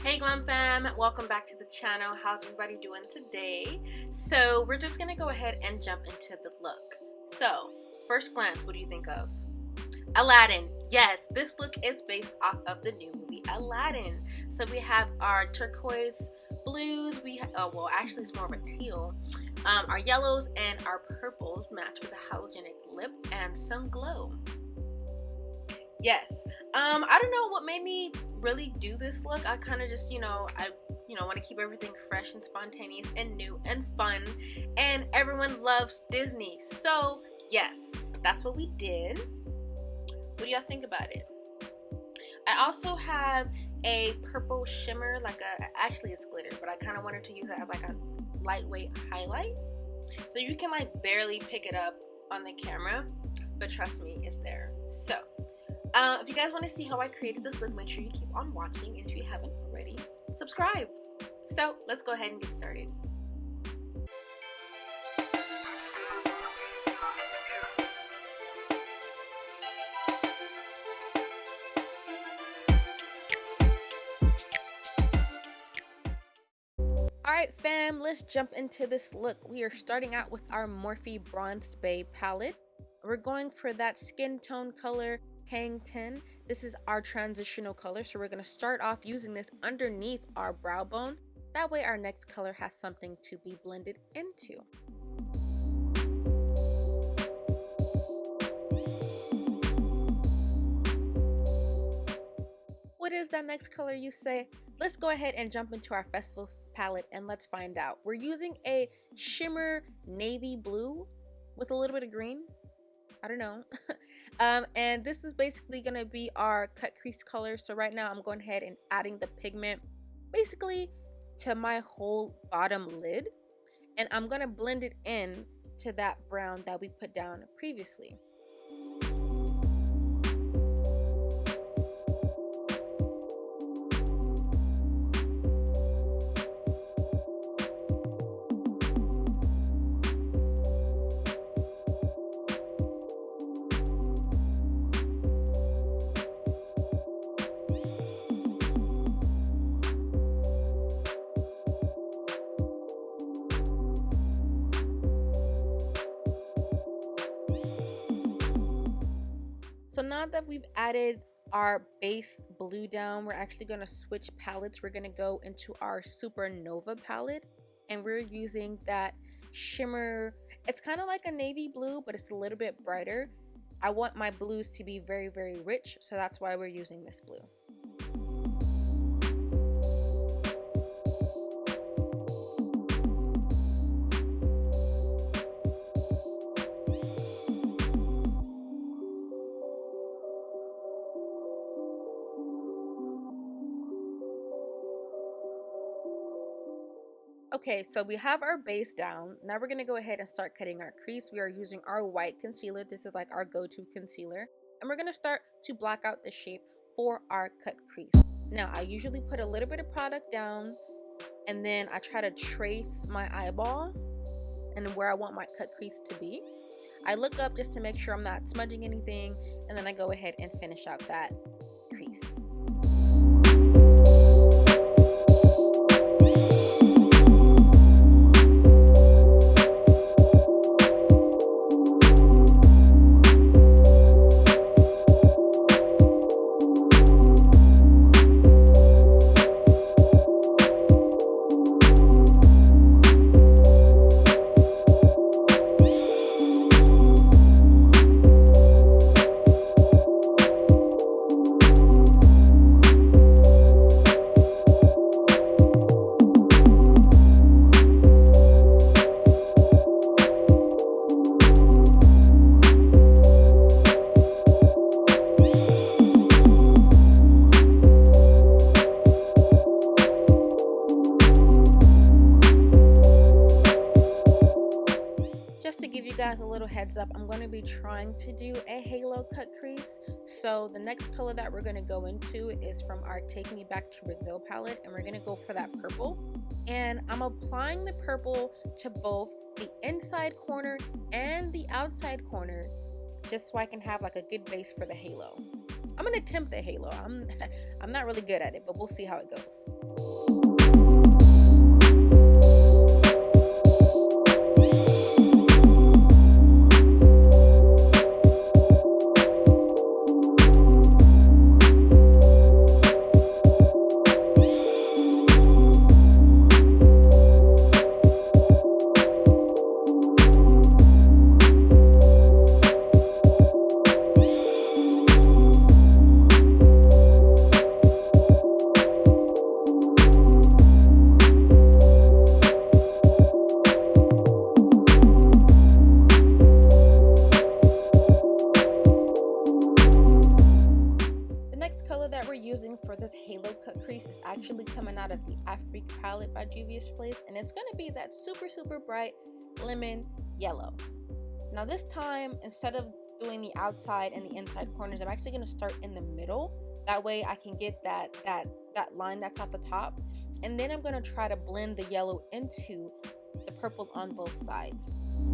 Hey Glam fam, welcome back to the channel. How's everybody doing today? So we're just gonna go ahead and jump into the look. So first glance, what do you think of? Aladdin. Yes, this look is based off of the new movie Aladdin. So we have our turquoise blues, well actually it's more of a teal, our yellows and our purples match with a hyaluronic lip and some glow. Yes. I don't know what made me really do this look. I kind of just, I want to keep everything fresh and spontaneous and new and fun. And everyone loves Disney. So, yes, that's what we did. What do y'all think about it? I also have a purple shimmer, actually it's glitter, but I kind of wanted to use it as like a lightweight highlight. So you can like barely pick it up on the camera, but trust me, it's there. So, if you guys want to see how I created this look, make sure you keep on watching, and if you haven't already, subscribe. So let's go ahead and get started. Alright fam, let's jump into this look. We are starting out with our Morphe Bronze Bay palette. We're going for that skin tone color Hang 10. This is our transitional color, so we're going to start off using this underneath our brow bone. That way our next color has something to be blended into. What is that next color, you say? Let's go ahead and jump into our festival palette and let's find out. We're using a shimmer navy blue with a little bit of green. I don't know. And this is basically going to be our cut crease color. So right now I'm going ahead and adding the pigment basically to my whole bottom lid. And I'm going to blend it in to that brown that we put down previously. So now that we've added our base blue down, we're actually going to switch palettes. We're going to go into our Supernova palette, and we're using that shimmer. It's kind of like a navy blue, but it's a little bit brighter. I want my blues to be very, very rich, so that's why we're using this blue. Okay, so we have our base down. Now we're going to go ahead and start cutting our crease. We are using our white concealer. This is like our go-to concealer. And we're going to start to block out the shape for our cut crease. Now, I usually put a little bit of product down, and then I try to trace my eyeball and where I want my cut crease to be. I look up just to make sure I'm not smudging anything, and then I go ahead and finish out that crease. Guys, a little heads up, I'm going to be trying to do a halo cut crease. So the next color that we're going to go into is from our Take Me Back to Brazil palette, and we're going to go for that purple. And I'm applying the purple to both the inside corner and the outside corner, just so I can have like a good base for the halo. I'm gonna attempt the halo. I'm not really good at it, but we'll see how it goes. Using for this halo cut crease is actually coming out of the Afrique palette by Juvia, and it's going to be that super bright lemon yellow. Now this time, instead of doing the outside and the inside corners, I'm actually going to start in the middle. That way I can get that line that's at the top, and then I'm going to try to blend the yellow into the purple on both sides.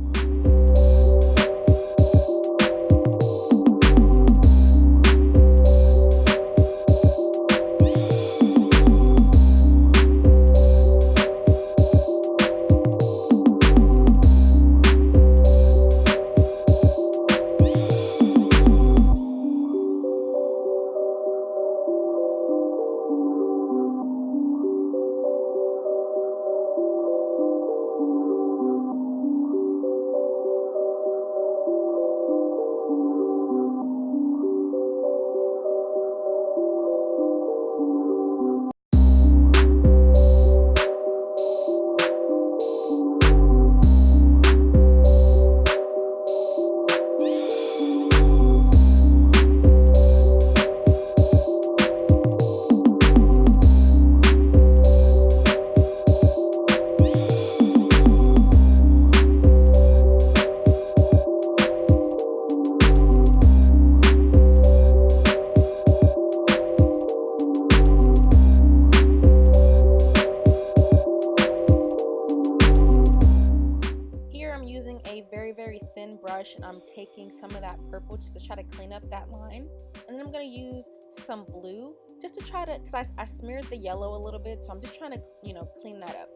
Very thin brush, and I'm taking some of that purple just to try to clean up that line, and then I'm going to use some blue just to try to, because I smeared the yellow a little bit, so I'm just trying to, you know, clean that up.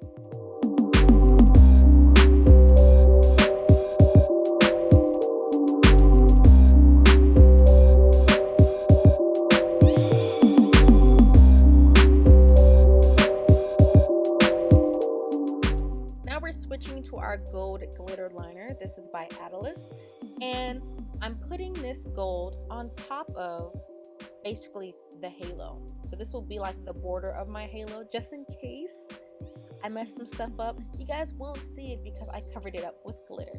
Switching to our gold glitter liner. This is by Atlas, and I'm putting this gold on top of basically the halo. So this will be like the border of my halo, just in case I mess some stuff up. You guys won't see it because I covered it up with glitter.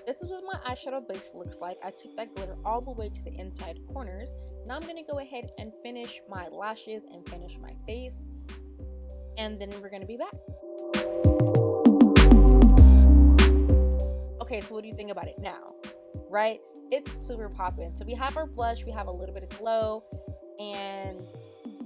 This is what my eyeshadow base looks like. I took that glitter all the way to the inside corners. Now I'm going to go ahead and finish my lashes and finish my face, and then we're going to be back. Okay, so what do you think about it now? Right? It's super poppin'. So we have our blush, we have a little bit of glow, and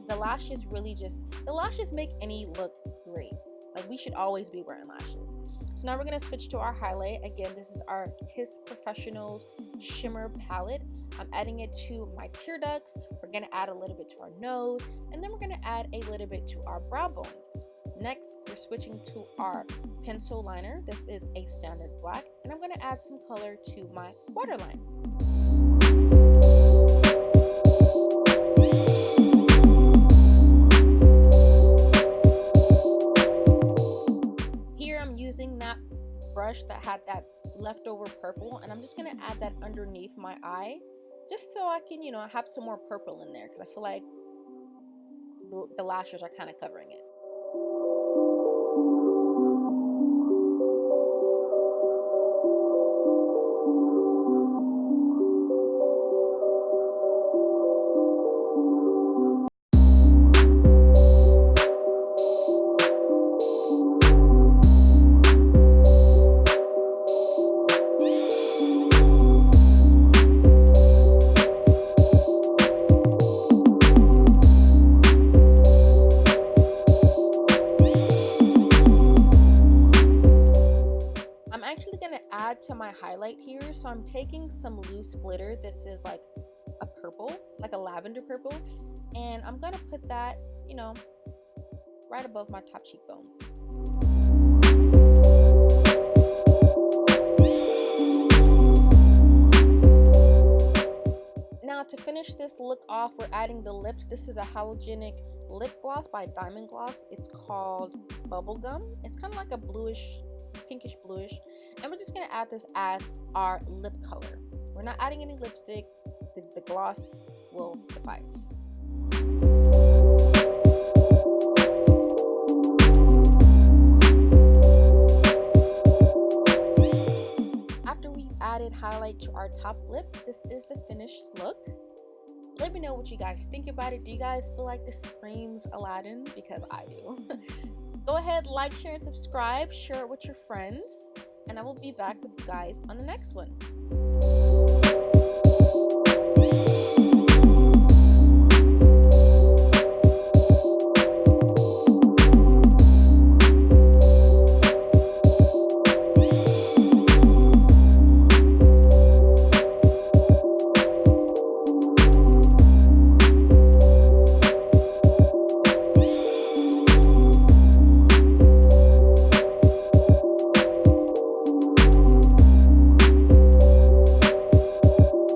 the lashes really just, the lashes make any look great. Like, we should always be wearing lashes. So now we're going to switch to our highlight. Again, this is our Kiss Professionals Shimmer Palette. I'm adding it to my tear ducts. We're going to add a little bit to our nose, and then we're going to add a little bit to our brow bones. Next, we're switching to our pencil liner. This is a standard black, and I'm going to add some color to my waterline. Here I'm using that brush that had that leftover purple, and I'm just going to add that underneath my eye, just so I can, you know, have some more purple in there, because I feel like the lashes are kind of covering it. So I'm taking some loose glitter. This is like a purple, like a lavender purple, and I'm gonna put that, you know, right above my top cheekbones. Now to finish this look off, we're adding the lips. This is a hyaluronic lip gloss by Diamond Gloss. It's called Bubblegum. It's kind of like a bluish, pinkish bluish, and we're just gonna add this as our lip color. We're not adding any lipstick. The gloss will suffice. After we've added highlight to our top lip, this is the finished look. Let me know what you guys think about it. Do you guys feel like this screams Aladdin? Because I do. Go ahead, like, share, and subscribe. Share it with your friends. And I will be back with you guys on the next one.